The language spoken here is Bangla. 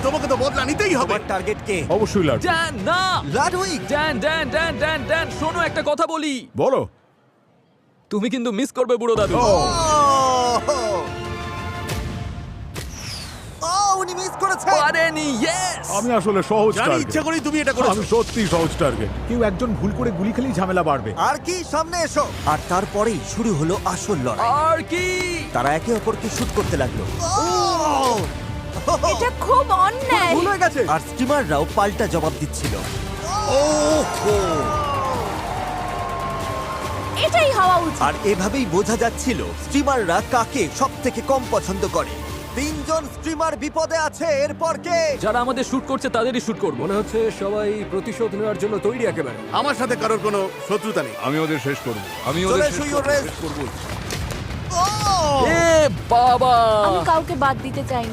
তোমাকে তো বদলা নিতেই হবে। তোমার টার্গেট কে? অবশ্যই লাড। ড্যান না Ludwig. Dan Dan Dan Dan Dan শোনো একটা কথা বলি, বলো। তুমি কিন্তু মিস করবে বুড়ো দাদু। ও ও উনি মিস করেছে। পারেনি, ইয়েস। আমি আসলে সহজ জানি টার্গেট। ইচ্ছা করেই তুমি এটা আমি করেছো। সত্যি সহজ টার্গেট। কেউ একজন ভুল করে গুলি খেলেই ঝামেলা বাড়বে। আর কি, সামনে এসো। আর তারপরেই শুরু হলো আসল লড়াই। আর কি? তারা একে অপরকে শুট করতে লাগলো। এটা খুব অন্যায়। ভুল হয়ে গেছে। আর স্টিমাররাও পাল্টা জবাব দিচ্ছিল। এটাই হওয়া উচিত। আর এভাবেই বোঝা যাচ্ছিল স্টিমাররা কাকে সবথেকে কম পছন্দ করে। তিনজন স্ট্রিমার বিপদে আছে, এরপর কে? যারা আমাদের শুট করছে তাদেরই শুট করব। মনে হচ্ছে সবাই প্রতিশোধ নেওয়ার জন্য তৈরি একেবারে। আমার সাথে কারোর কোনো শত্রুতা নেই। আমি ওদের শেষ করব। আমি চলে ওদের এসো, your race। করবো। এ বাবা! আমি কাউকে বাদ দিতে চাই না।